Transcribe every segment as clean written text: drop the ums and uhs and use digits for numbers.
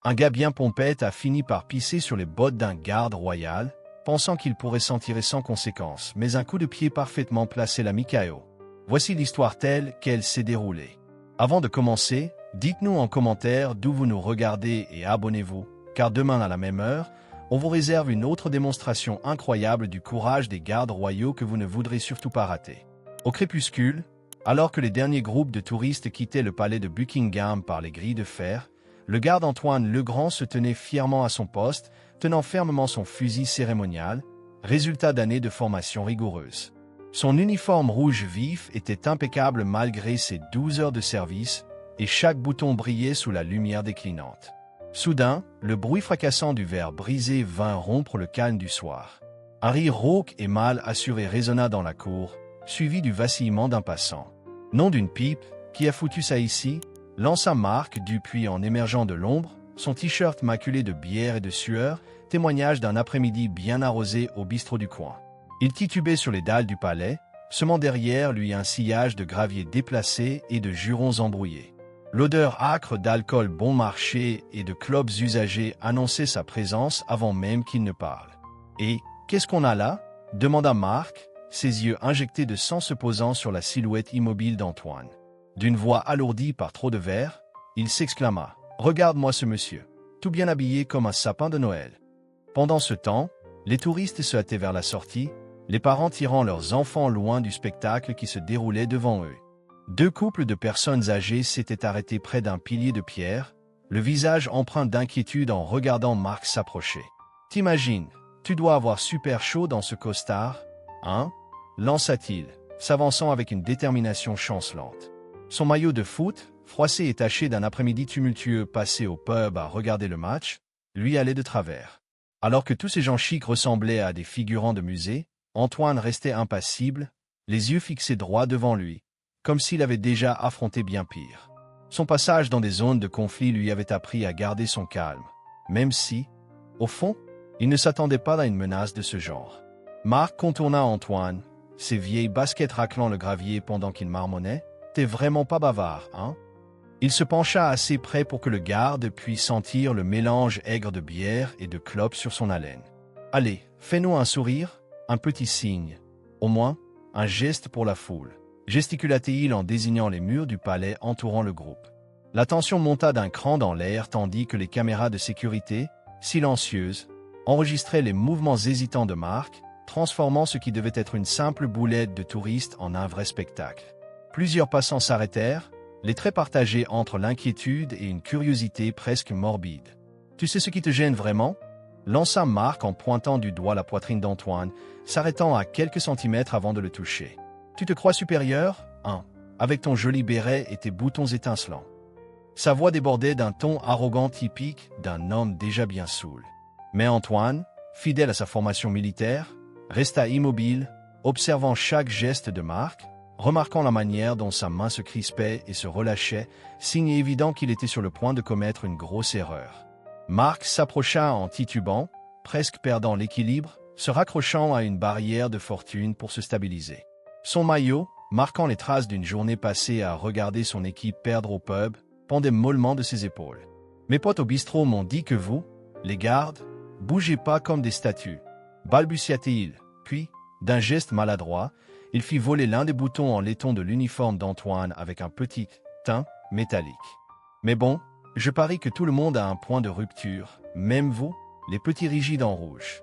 Un gars bien pompette a fini par pisser sur les bottes d'un garde royal, pensant qu'il pourrait s'en tirer sans conséquence, mais un coup de pied parfaitement placé l'a mis KO. Voici l'histoire telle qu'elle s'est déroulée. Avant de commencer, dites-nous en commentaire d'où vous nous regardez et abonnez-vous, car demain à la même heure, on vous réserve une autre démonstration incroyable du courage des gardes royaux que vous ne voudrez surtout pas rater. Au crépuscule, alors que les derniers groupes de touristes quittaient le palais de Buckingham par les grilles de fer, le garde Antoine le Grand se tenait fièrement à son poste, tenant fermement son fusil cérémonial, résultat d'années de formation rigoureuse. Son uniforme rouge vif était impeccable malgré ses 12 heures de service, et chaque bouton brillait sous la lumière déclinante. Soudain, le bruit fracassant du verre brisé vint rompre le calme du soir. Un rire rauque et mal assuré résonna dans la cour, suivi du vacillement d'un passant. Nom d'une pipe, qui a foutu ça ici, lança Marc Dupuis en émergeant de l'ombre, son t-shirt maculé de bière et de sueur, témoignage d'un après-midi bien arrosé au bistrot du coin. Il titubait sur les dalles du palais, semant derrière lui un sillage de gravier déplacé et de jurons embrouillés. L'odeur âcre d'alcool bon marché et de clopes usagées annonçait sa présence avant même qu'il ne parle. « Et qu'est-ce qu'on a là ?» demanda Marc, ses yeux injectés de sang se posant sur la silhouette immobile d'Antoine. D'une voix alourdie par trop de verre, il s'exclama « Regarde-moi ce monsieur, tout bien habillé comme un sapin de Noël. » Pendant ce temps, les touristes se hâtaient vers la sortie, les parents tirant leurs enfants loin du spectacle qui se déroulait devant eux. Deux couples de personnes âgées s'étaient arrêtés près d'un pilier de pierre, le visage empreint d'inquiétude en regardant Marc s'approcher. « T'imagines, tu dois avoir super chaud dans ce costard, hein ?» lança-t-il, s'avançant avec une détermination chancelante. Son maillot de foot, froissé et taché d'un après-midi tumultueux passé au pub à regarder le match, lui allait de travers. Alors que tous ces gens chics ressemblaient à des figurants de musée, Antoine restait impassible, les yeux fixés droit devant lui, comme s'il avait déjà affronté bien pire. Son passage dans des zones de conflit lui avait appris à garder son calme, même si, au fond, il ne s'attendait pas à une menace de ce genre. Marc contourna Antoine, ses vieilles baskets raclant le gravier pendant qu'il marmonnait. « T'es vraiment pas bavard, hein ?» Il se pencha assez près pour que le garde puisse sentir le mélange aigre de bière et de clopes sur son haleine. « Allez, fais-nous un sourire, un petit signe, au moins, un geste pour la foule. » gesticula-t-il en désignant les murs du palais entourant le groupe. La tension monta d'un cran dans l'air tandis que les caméras de sécurité, silencieuses, enregistraient les mouvements hésitants de Marc, transformant ce qui devait être une simple boulette de touristes en un vrai spectacle. Plusieurs passants s'arrêtèrent, les traits partagés entre l'inquiétude et une curiosité presque morbide. « Tu sais ce qui te gêne vraiment ?» lança Marc en pointant du doigt la poitrine d'Antoine, s'arrêtant à quelques centimètres avant de le toucher. « Tu te crois supérieur, hein, avec ton joli béret et tes boutons étincelants. » Sa voix débordait d'un ton arrogant typique d'un homme déjà bien saoul. Mais Antoine, fidèle à sa formation militaire, resta immobile, observant chaque geste de Marc, remarquant la manière dont sa main se crispait et se relâchait, signe évident qu'il était sur le point de commettre une grosse erreur. Marc s'approcha en titubant, presque perdant l'équilibre, se raccrochant à une barrière de fortune pour se stabiliser. Son maillot, marquant les traces d'une journée passée à regarder son équipe perdre au pub, pendait mollement de ses épaules. « Mes potes au bistrot m'ont dit que vous, les gardes, bougez pas comme des statues, » balbutia-t-il, puis, d'un geste maladroit, il fit voler l'un des boutons en laiton de l'uniforme d'Antoine avec un petit teint métallique. Mais bon, je parie que tout le monde a un point de rupture, même vous, les petits rigides en rouge.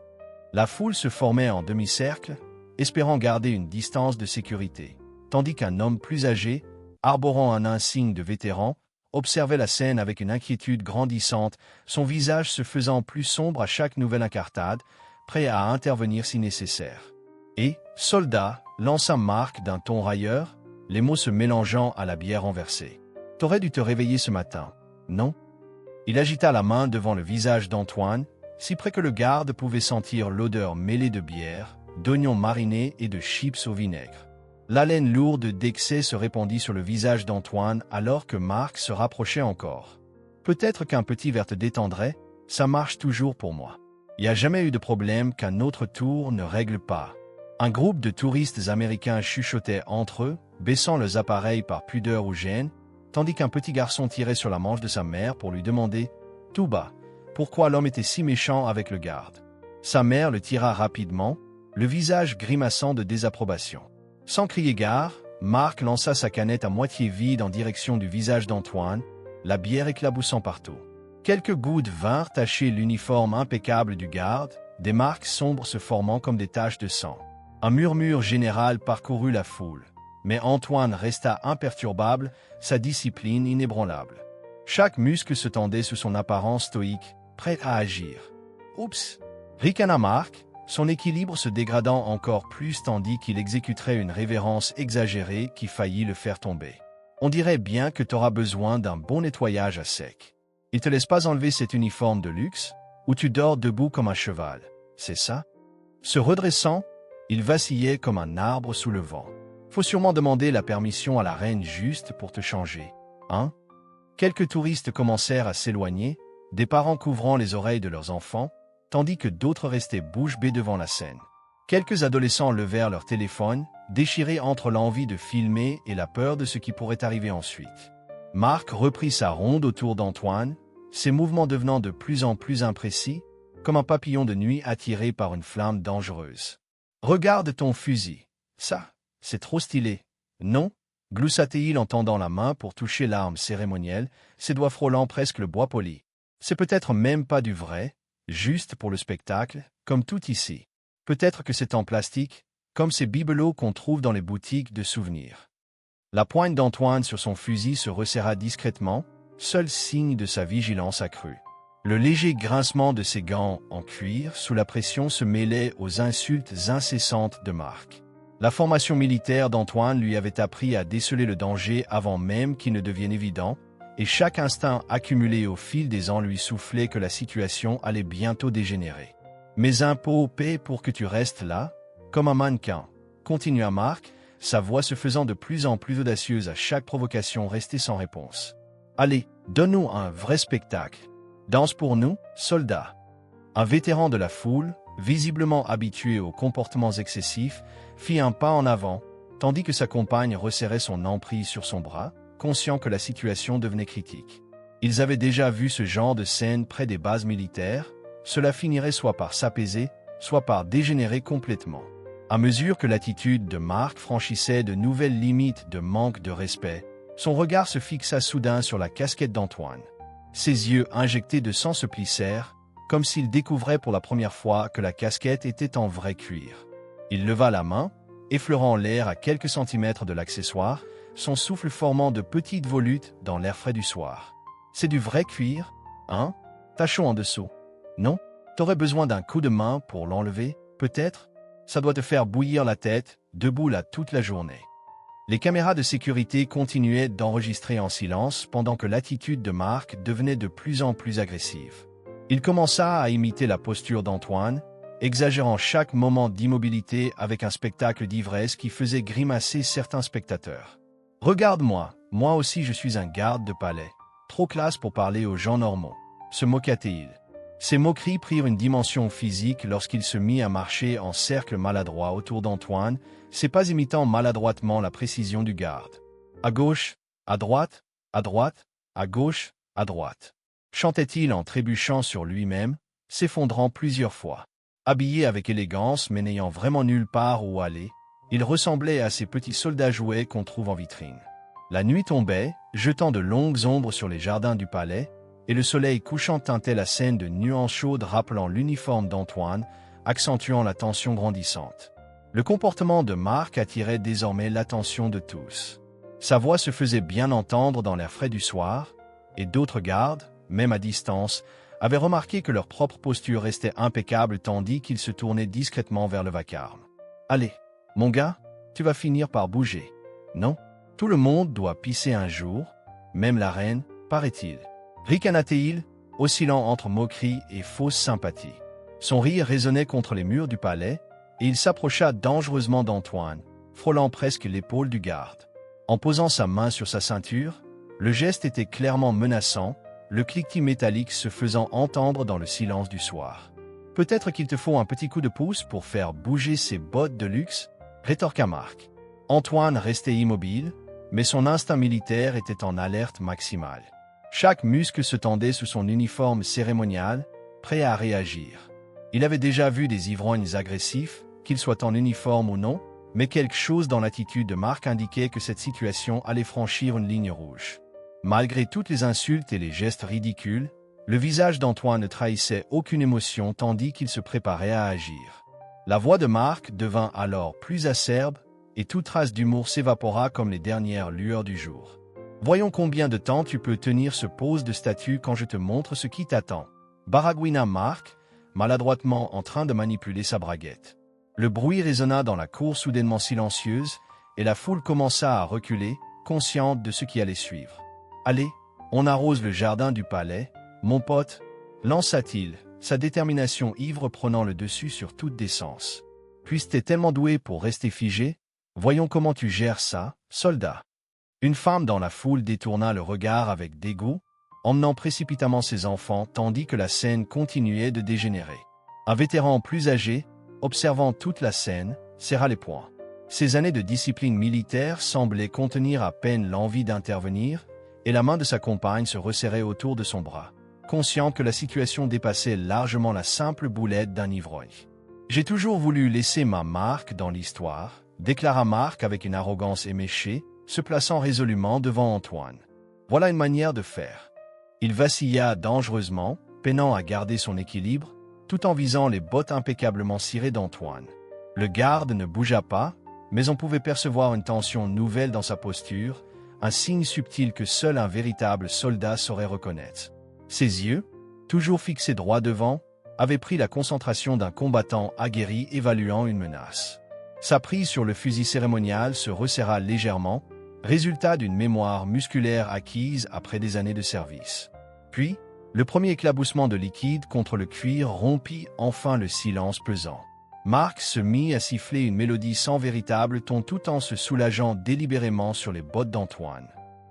La foule se formait en demi-cercle, espérant garder une distance de sécurité, tandis qu'un homme plus âgé, arborant un insigne de vétéran, observait la scène avec une inquiétude grandissante, son visage se faisant plus sombre à chaque nouvelle incartade, prêt à intervenir si nécessaire. Et, soldat, lança Marc d'un ton railleur, les mots se mélangeant à la bière renversée. « T'aurais dû te réveiller ce matin, non ?» Il agita la main devant le visage d'Antoine, si près que le garde pouvait sentir l'odeur mêlée de bière, d'oignons marinés et de chips au vinaigre. L'haleine lourde d'excès se répandit sur le visage d'Antoine alors que Marc se rapprochait encore. « Peut-être qu'un petit verre te détendrait, ça marche toujours pour moi. Il n'y a jamais eu de problème qu'un autre tour ne règle pas. » Un groupe de touristes américains chuchotait entre eux, baissant leurs appareils par pudeur ou gêne, tandis qu'un petit garçon tirait sur la manche de sa mère pour lui demander tout bas. Pourquoi l'homme était si méchant avec le garde? Sa mère le tira rapidement, le visage grimaçant de désapprobation. Sans crier gare, Marc lança sa canette à moitié vide en direction du visage d'Antoine, la bière éclaboussant partout. Quelques gouttes vinrent tacher l'uniforme impeccable du garde, des marques sombres se formant comme des taches de sang. Un murmure général parcourut la foule, mais Antoine resta imperturbable, sa discipline inébranlable. Chaque muscle se tendait sous son apparence stoïque, prêt à agir. Oups! Ricana Marc, son équilibre se dégradant encore plus tandis qu'il exécuterait une révérence exagérée qui faillit le faire tomber. On dirait bien que t'auras besoin d'un bon nettoyage à sec. Il te laisse pas enlever cet uniforme de luxe, où tu dors debout comme un cheval, c'est ça? Se redressant, il vacillait comme un arbre sous le vent. Faut sûrement demander la permission à la reine juste pour te changer, hein? Quelques touristes commencèrent à s'éloigner, des parents couvrant les oreilles de leurs enfants, tandis que d'autres restaient bouche bée devant la scène. Quelques adolescents levèrent leur téléphone, déchirés entre l'envie de filmer et la peur de ce qui pourrait arriver ensuite. Marc reprit sa ronde autour d'Antoine, ses mouvements devenant de plus en plus imprécis, comme un papillon de nuit attiré par une flamme dangereuse. « Regarde ton fusil. Ça, c'est trop stylé. Non » gloussa-t-il en tendant la main pour toucher l'arme cérémonielle, ses doigts frôlant presque le bois poli. « C'est peut-être même pas du vrai, juste pour le spectacle, comme tout ici. Peut-être que c'est en plastique, comme ces bibelots qu'on trouve dans les boutiques de souvenirs. » La pointe d'Antoine sur son fusil se resserra discrètement, seul signe de sa vigilance accrue. Le léger grincement de ses gants en cuir sous la pression se mêlait aux insultes incessantes de Marc. La formation militaire d'Antoine lui avait appris à déceler le danger avant même qu'il ne devienne évident, et chaque instinct accumulé au fil des ans lui soufflait que la situation allait bientôt dégénérer. « Mes impôts paient pour que tu restes là, comme un mannequin », continua Marc, sa voix se faisant de plus en plus audacieuse à chaque provocation restée sans réponse. « Allez, donne-nous un vrai spectacle. Danse pour nous, soldats. » Un vétéran de la foule, visiblement habitué aux comportements excessifs, fit un pas en avant, tandis que sa compagne resserrait son emprise sur son bras, conscient que la situation devenait critique. Ils avaient déjà vu ce genre de scène près des bases militaires, cela finirait soit par s'apaiser, soit par dégénérer complètement. À mesure que l'attitude de Marc franchissait de nouvelles limites de manque de respect, son regard se fixa soudain sur la casquette d'Antoine. Ses yeux injectés de sang se plissèrent, comme s'il découvrait pour la première fois que la casquette était en vrai cuir. Il leva la main, effleurant l'air à quelques centimètres de l'accessoire, son souffle formant de petites volutes dans l'air frais du soir. « C'est du vrai cuir, hein? T'as chaud en dessous. Non? T'aurais besoin d'un coup de main pour l'enlever, peut-être? Ça doit te faire bouillir la tête, debout là toute la journée. » Les caméras de sécurité continuaient d'enregistrer en silence pendant que l'attitude de Marc devenait de plus en plus agressive. Il commença à imiter la posture d'Antoine, exagérant chaque moment d'immobilité avec un spectacle d'ivresse qui faisait grimacer certains spectateurs. « Regarde-moi, moi aussi je suis un garde de palais. Trop classe pour parler aux gens normaux. » se moqua-t-il. Ces moqueries prirent une dimension physique lorsqu'il se mit à marcher en cercle maladroit autour d'Antoine, ses pas imitant maladroitement la précision du garde. À gauche, à droite, à droite, à gauche, à droite. Chantait-il en trébuchant sur lui-même, s'effondrant plusieurs fois. Habillé avec élégance mais n'ayant vraiment nulle part où aller, il ressemblait à ces petits soldats jouets qu'on trouve en vitrine. La nuit tombait, jetant de longues ombres sur les jardins du palais, et le soleil couchant teintait la scène de nuances chaudes rappelant l'uniforme d'Antoine, accentuant la tension grandissante. Le comportement de Marc attirait désormais l'attention de tous. Sa voix se faisait bien entendre dans l'air frais du soir, et d'autres gardes, même à distance, avaient remarqué que leur propre posture restait impeccable tandis qu'ils se tournaient discrètement vers le vacarme. « Allez, mon gars, tu vas finir par bouger. Non? Tout le monde doit pisser un jour, même la reine, paraît-il. » Ricana-t-il, oscillant entre moquerie et fausse sympathie. Son rire résonnait contre les murs du palais, et il s'approcha dangereusement d'Antoine, frôlant presque l'épaule du garde. En posant sa main sur sa ceinture, le geste était clairement menaçant, le cliquetis métallique se faisant entendre dans le silence du soir. « Peut-être qu'il te faut un petit coup de pouce pour faire bouger ces bottes de luxe ?» rétorqua Marc. Antoine restait immobile, mais son instinct militaire était en alerte maximale. Chaque muscle se tendait sous son uniforme cérémonial, prêt à réagir. Il avait déjà vu des ivrognes agressifs, qu'ils soient en uniforme ou non, mais quelque chose dans l'attitude de Mark indiquait que cette situation allait franchir une ligne rouge. Malgré toutes les insultes et les gestes ridicules, le visage d'Antoine ne trahissait aucune émotion tandis qu'il se préparait à agir. La voix de Mark devint alors plus acerbe et toute trace d'humour s'évapora comme les dernières lueurs du jour. Voyons combien de temps tu peux tenir ce pose de statue quand je te montre ce qui t'attend. Baragouina Mark, maladroitement en train de manipuler sa braguette. Le bruit résonna dans la cour soudainement silencieuse et la foule commença à reculer, consciente de ce qui allait suivre. « Allez, on arrose le jardin du palais, mon pote » lança-t-il, sa détermination ivre prenant le dessus sur toute décence. « Puisque t'es tellement doué pour rester figé, voyons comment tu gères ça, soldat. » Une femme dans la foule détourna le regard avec dégoût, emmenant précipitamment ses enfants tandis que la scène continuait de dégénérer. Un vétéran plus âgé, observant toute la scène, serra les poings. Ses années de discipline militaire semblaient contenir à peine l'envie d'intervenir, et la main de sa compagne se resserrait autour de son bras, conscient que la situation dépassait largement la simple boulette d'un ivrogne. « J'ai toujours voulu laisser ma marque dans l'histoire », déclara Mark avec une arrogance éméchée, se plaçant résolument devant Antoine. Voilà une manière de faire. Il vacilla dangereusement, peinant à garder son équilibre, tout en visant les bottes impeccablement cirées d'Antoine. Le garde ne bougea pas, mais on pouvait percevoir une tension nouvelle dans sa posture, un signe subtil que seul un véritable soldat saurait reconnaître. Ses yeux, toujours fixés droit devant, avaient pris la concentration d'un combattant aguerri évaluant une menace. Sa prise sur le fusil cérémonial se resserra légèrement, résultat d'une mémoire musculaire acquise après des années de service. Puis, le premier éclaboussement de liquide contre le cuir rompit enfin le silence pesant. Mark se mit à siffler une mélodie sans véritable ton tout en se soulageant délibérément sur les bottes d'Antoine.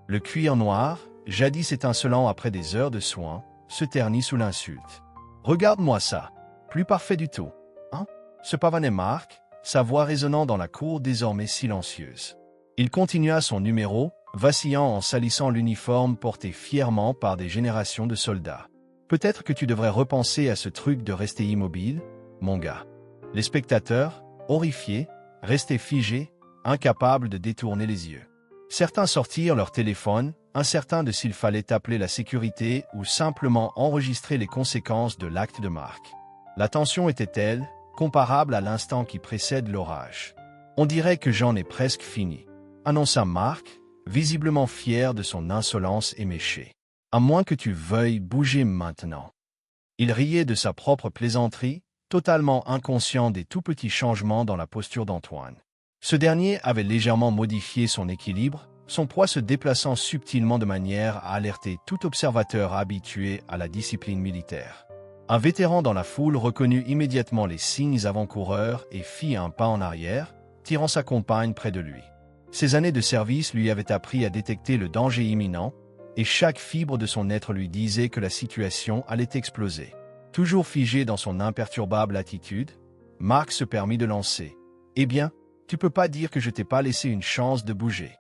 Le cuir noir, jadis étincelant après des heures de soins, se ternit sous l'insulte. « Regarde-moi ça, plus parfait du tout, hein ?» se pavanait Mark, sa voix résonnant dans la cour désormais silencieuse. Il continua son numéro, vacillant en salissant l'uniforme porté fièrement par des générations de soldats. « Peut-être que tu devrais repenser à ce truc de rester immobile, mon gars. » Les spectateurs, horrifiés, restaient figés, incapables de détourner les yeux. Certains sortirent leur téléphone, incertains de s'il fallait appeler la sécurité ou simplement enregistrer les conséquences de l'acte de Mark. La tension était telle, comparable à l'instant qui précède l'orage. « On dirait que j'en ai presque fini », annonça Mark, visiblement fier de son insolence éméchée. « À moins que tu veuilles bouger maintenant. » Il riait de sa propre plaisanterie, totalement inconscient des tout petits changements dans la posture d'Antoine. Ce dernier avait légèrement modifié son équilibre, son poids se déplaçant subtilement de manière à alerter tout observateur habitué à la discipline militaire. Un vétéran dans la foule reconnut immédiatement les signes avant-coureurs et fit un pas en arrière, tirant sa compagne près de lui. Ses années de service lui avaient appris à détecter le danger imminent, et chaque fibre de son être lui disait que la situation allait exploser. Toujours figé dans son imperturbable attitude, Mark se permit de lancer. « Eh bien, tu peux pas dire que je t'ai pas laissé une chance de bouger. »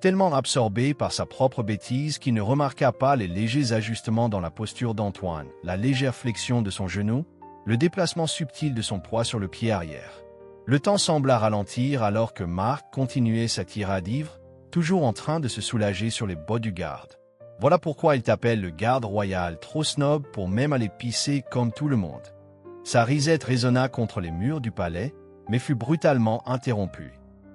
Tellement absorbé par sa propre bêtise qu'il ne remarqua pas les légers ajustements dans la posture d'Antoine, la légère flexion de son genou, le déplacement subtil de son poids sur le pied arrière. Le temps sembla ralentir alors que Mark continuait sa tirade ivre, toujours en train de se soulager sur les bottes du garde. Voilà pourquoi il t'appelle le garde royal, trop snob pour même aller pisser comme tout le monde. Sa risette résonna contre les murs du palais, mais fut brutalement interrompue.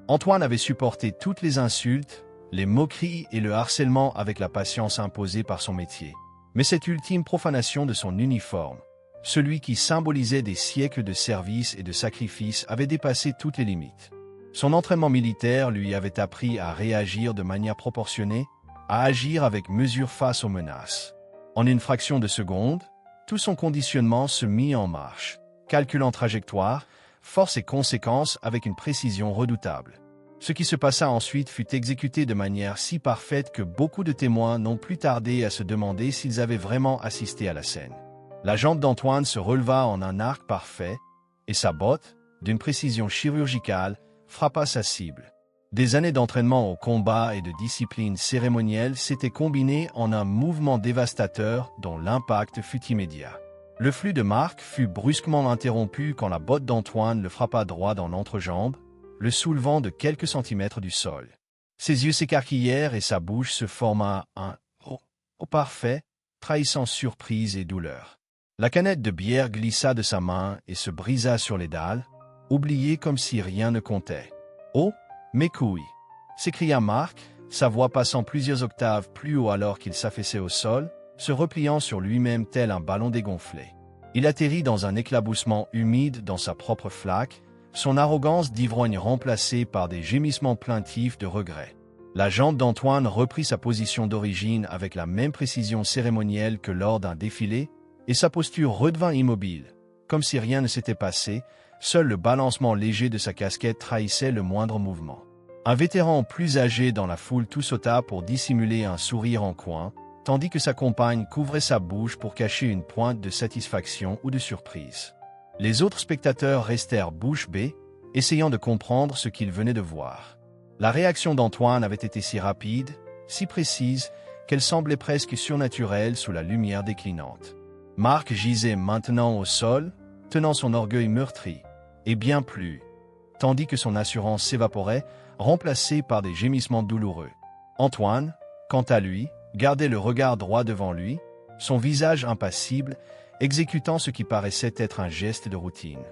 Antoine avait supporté toutes les insultes, les moqueries et le harcèlement avec la patience imposée par son métier. Mais cette ultime profanation de son uniforme, celui qui symbolisait des siècles de service et de sacrifice, avait dépassé toutes les limites. Son entraînement militaire lui avait appris à réagir de manière proportionnée, à agir avec mesure face aux menaces. En une fraction de seconde, tout son conditionnement se mit en marche, calculant trajectoire, force et conséquences avec une précision redoutable. Ce qui se passa ensuite fut exécuté de manière si parfaite que beaucoup de témoins n'ont plus tardé à se demander s'ils avaient vraiment assisté à la scène. La jambe d'Antoine se releva en un arc parfait, et sa botte, d'une précision chirurgicale, frappa sa cible. Des années d'entraînement au combat et de discipline cérémonielle s'étaient combinées en un mouvement dévastateur dont l'impact fut immédiat. Le flux de Marc fut brusquement interrompu quand la botte d'Antoine le frappa droit dans l'entrejambe, le soulevant de quelques centimètres du sol. Ses yeux s'écarquillèrent et sa bouche se forma un « oh parfait », trahissant surprise et douleur. La canette de bière glissa de sa main et se brisa sur les dalles, oubliée comme si rien ne comptait. « Oh, mes couilles !» s'écria Marc, sa voix passant plusieurs octaves plus haut alors qu'il s'affaissait au sol, se repliant sur lui-même tel un ballon dégonflé. Il atterrit dans un éclaboussement humide dans sa propre flaque, son arrogance d'ivrogne remplacée par des gémissements plaintifs de regret. La jambe d'Antoine reprit sa position d'origine avec la même précision cérémonielle que lors d'un défilé, et sa posture redevint immobile, comme si rien ne s'était passé, seul le balancement léger de sa casquette trahissait le moindre mouvement. Un vétéran plus âgé dans la foule tout sauta pour dissimuler un sourire en coin, tandis que sa compagne couvrait sa bouche pour cacher une pointe de satisfaction ou de surprise. Les autres spectateurs restèrent bouche bée, essayant de comprendre ce qu'ils venaient de voir. La réaction d'Antoine avait été si rapide, si précise, qu'elle semblait presque surnaturelle sous la lumière déclinante. Marc gisait maintenant au sol, tenant son orgueil meurtri, et bien plus, tandis que son assurance s'évaporait, remplacée par des gémissements douloureux. Antoine, quant à lui, gardait le regard droit devant lui, son visage impassible, exécutant ce qui paraissait être un geste de routine.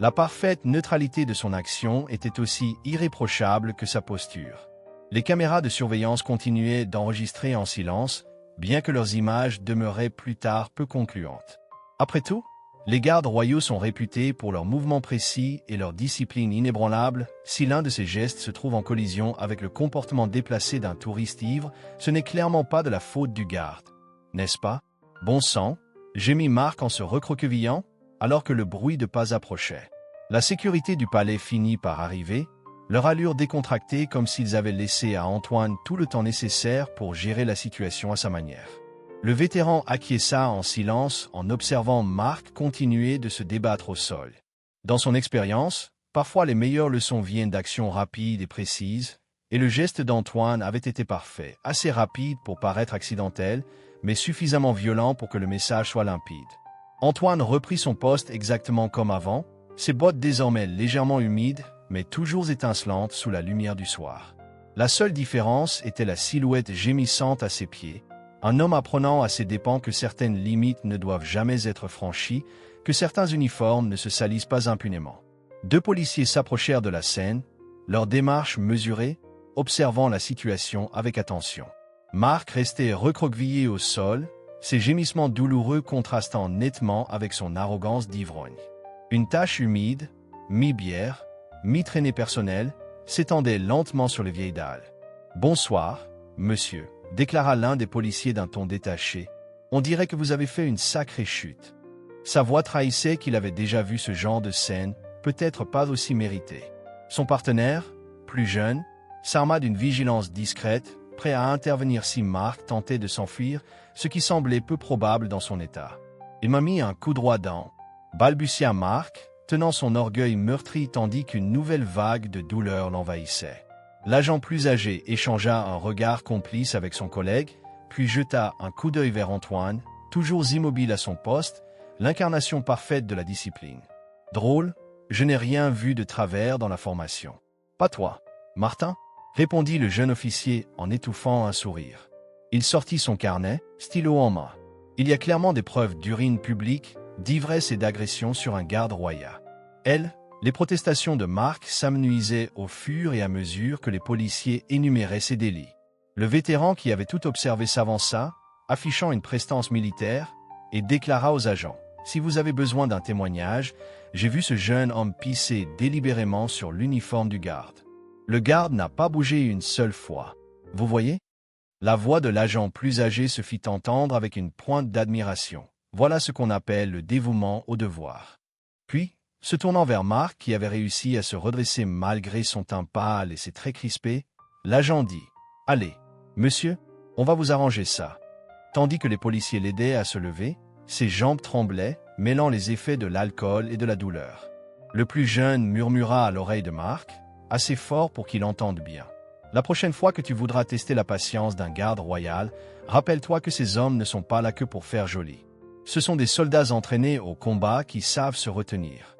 La parfaite neutralité de son action était aussi irréprochable que sa posture. Les caméras de surveillance continuaient d'enregistrer en silence, bien que leurs images demeuraient plus tard peu concluantes. Après tout, les gardes royaux sont réputés pour leurs mouvements précis et leur discipline inébranlable. Si l'un de ces gestes se trouve en collision avec le comportement déplacé d'un touriste ivre, ce n'est clairement pas de la faute du garde. N'est-ce pas? Bon sang, gémit Marc en se recroquevillant, alors que le bruit de pas approchait. La sécurité du palais finit par arriver, leur allure décontractée comme s'ils avaient laissé à Antoine tout le temps nécessaire pour gérer la situation à sa manière. Le vétéran acquiesça en silence en observant Marc continuer de se débattre au sol. Dans son expérience, parfois les meilleures leçons viennent d'actions rapides et précises, et le geste d'Antoine avait été parfait, assez rapide pour paraître accidentel, mais suffisamment violent pour que le message soit limpide. Antoine reprit son poste exactement comme avant, ses bottes désormais légèrement humides, mais toujours étincelantes sous la lumière du soir. La seule différence était la silhouette gémissante à ses pieds, un homme apprenant à ses dépens que certaines limites ne doivent jamais être franchies, que certains uniformes ne se salissent pas impunément. Deux policiers s'approchèrent de la scène, leur démarche mesurée, observant la situation avec attention. Marc restait recroquevillé au sol, ses gémissements douloureux contrastant nettement avec son arrogance d'ivrogne. Une tache humide, mi-bière, mi-traînée personnelle, s'étendait lentement sur les vieilles dalles. « Bonsoir, monsieur », déclara l'un des policiers d'un ton détaché. « On dirait que vous avez fait une sacrée chute. » Sa voix trahissait qu'il avait déjà vu ce genre de scène, peut-être pas aussi méritée. Son partenaire, plus jeune, s'arma d'une vigilance discrète, prêt à intervenir si Marc tentait de s'enfuir, ce qui semblait peu probable dans son état. « Il m'a mis un coup droit dans », balbutia Marc, tenant son orgueil meurtri tandis qu'une nouvelle vague de douleur l'envahissait. L'agent plus âgé échangea un regard complice avec son collègue, puis jeta un coup d'œil vers Antoine, toujours immobile à son poste, l'incarnation parfaite de la discipline. « Drôle, je n'ai rien vu de travers dans la formation. »« Pas toi, Martin ?» répondit le jeune officier en étouffant un sourire. Il sortit son carnet, stylo en main. Il y a clairement des preuves d'urine publique, d'ivresse et d'agression sur un garde royal. Les protestations de Marc s'amenuisaient au fur et à mesure que les policiers énuméraient ces délits. Le vétéran qui avait tout observé s'avança, affichant une prestance militaire, et déclara aux agents « Si vous avez besoin d'un témoignage, j'ai vu ce jeune homme pisser délibérément sur l'uniforme du garde. Le garde n'a pas bougé une seule fois. Vous voyez ?» La voix de l'agent plus âgé se fit entendre avec une pointe d'admiration. Voilà ce qu'on appelle le dévouement au devoir. Puis, se tournant vers Marc qui avait réussi à se redresser malgré son teint pâle et ses traits crispés, l'agent dit « Allez, monsieur, on va vous arranger ça. » Tandis que les policiers l'aidaient à se lever, ses jambes tremblaient, mêlant les effets de l'alcool et de la douleur. Le plus jeune murmura à l'oreille de Marc « assez fort pour qu'il entende bien. La prochaine fois que tu voudras tester la patience d'un garde royal, rappelle-toi que ces hommes ne sont pas là que pour faire joli. Ce sont des soldats entraînés au combat qui savent se retenir.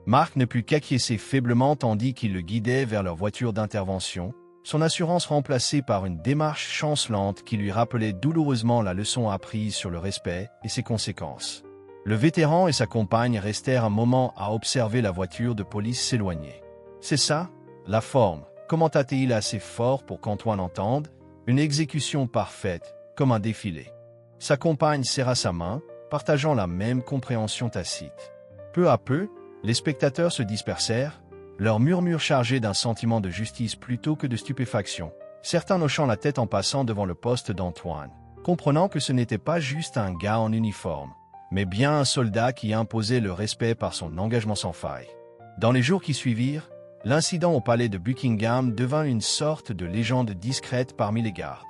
Marc ne put qu'acquiescer faiblement tandis qu'il le guidait vers leur voiture d'intervention, son assurance remplacée par une démarche chancelante qui lui rappelait douloureusement la leçon apprise sur le respect et ses conséquences. Le vétéran et sa compagne restèrent un moment à observer la voiture de police s'éloigner. « C'est ça, la forme », commenta-t-il assez fort pour qu'Antoine entende, « une exécution parfaite, comme un défilé. » Sa compagne serra sa main, partageant la même compréhension tacite. Peu à peu, les spectateurs se dispersèrent, leurs murmures chargés d'un sentiment de justice plutôt que de stupéfaction, certains hochant la tête en passant devant le poste d'Antoine, comprenant que ce n'était pas juste un gars en uniforme, mais bien un soldat qui imposait le respect par son engagement sans faille. Dans les jours qui suivirent, l'incident au palais de Buckingham devint une sorte de légende discrète parmi les gardes.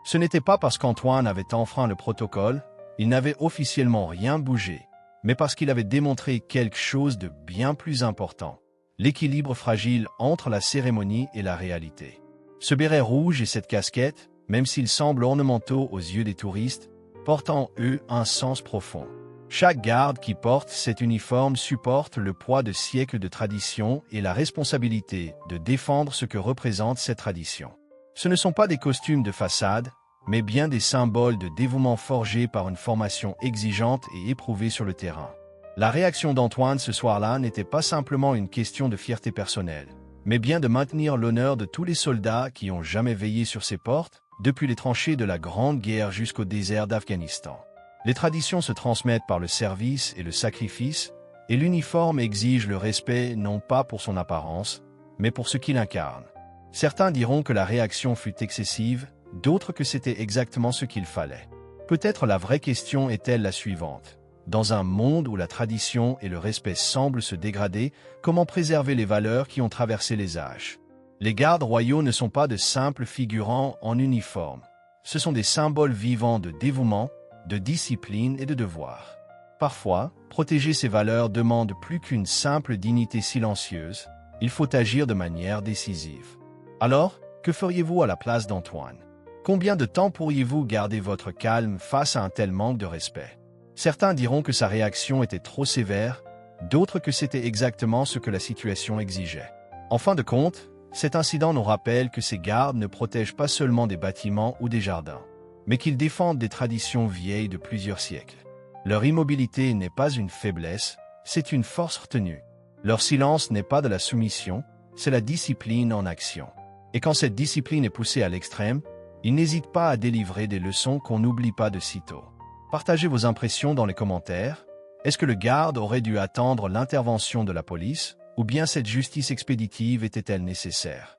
Ce n'était pas parce qu'Antoine avait enfreint le protocole, il n'avait officiellement rien bougé, mais parce qu'il avait démontré quelque chose de bien plus important, l'équilibre fragile entre la cérémonie et la réalité. Ce béret rouge et cette casquette, même s'ils semblent ornementaux aux yeux des touristes, portent en eux un sens profond. Chaque garde qui porte cet uniforme supporte le poids de siècles de tradition et la responsabilité de défendre ce que représente cette tradition. Ce ne sont pas des costumes de façade, mais bien des symboles de dévouement forgés par une formation exigeante et éprouvée sur le terrain. La réaction d'Antoine ce soir-là n'était pas simplement une question de fierté personnelle, mais bien de maintenir l'honneur de tous les soldats qui ont jamais veillé sur ces portes, depuis les tranchées de la Grande Guerre jusqu'au désert d'Afghanistan. Les traditions se transmettent par le service et le sacrifice, et l'uniforme exige le respect non pas pour son apparence, mais pour ce qu'il incarne. Certains diront que la réaction fut excessive, d'autres que c'était exactement ce qu'il fallait. Peut-être la vraie question est-elle la suivante. Dans un monde où la tradition et le respect semblent se dégrader, comment préserver les valeurs qui ont traversé les âges? Les gardes royaux ne sont pas de simples figurants en uniforme. Ce sont des symboles vivants de dévouement, de discipline et de devoir. Parfois, protéger ces valeurs demande plus qu'une simple dignité silencieuse, il faut agir de manière décisive. Alors, que feriez-vous à la place d'Antoine? Combien de temps pourriez-vous garder votre calme face à un tel manque de respect? Certains diront que sa réaction était trop sévère, d'autres que c'était exactement ce que la situation exigeait. En fin de compte, cet incident nous rappelle que ces gardes ne protègent pas seulement des bâtiments ou des jardins, mais qu'ils défendent des traditions vieilles de plusieurs siècles. Leur immobilité n'est pas une faiblesse, c'est une force retenue. Leur silence n'est pas de la soumission, c'est la discipline en action. Et quand cette discipline est poussée à l'extrême, ils n'hésitent pas à délivrer des leçons qu'on n'oublie pas de sitôt. Partagez vos impressions dans les commentaires. Est-ce que le garde aurait dû attendre l'intervention de la police, ou bien cette justice expéditive était-elle nécessaire?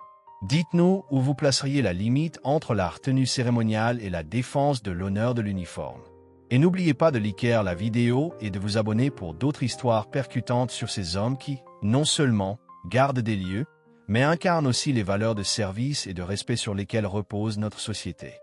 Dites-nous où vous placeriez la limite entre la retenue cérémoniale et la défense de l'honneur de l'uniforme. Et n'oubliez pas de liker la vidéo et de vous abonner pour d'autres histoires percutantes sur ces hommes qui, non seulement, gardent des lieux, mais incarnent aussi les valeurs de service et de respect sur lesquelles repose notre société.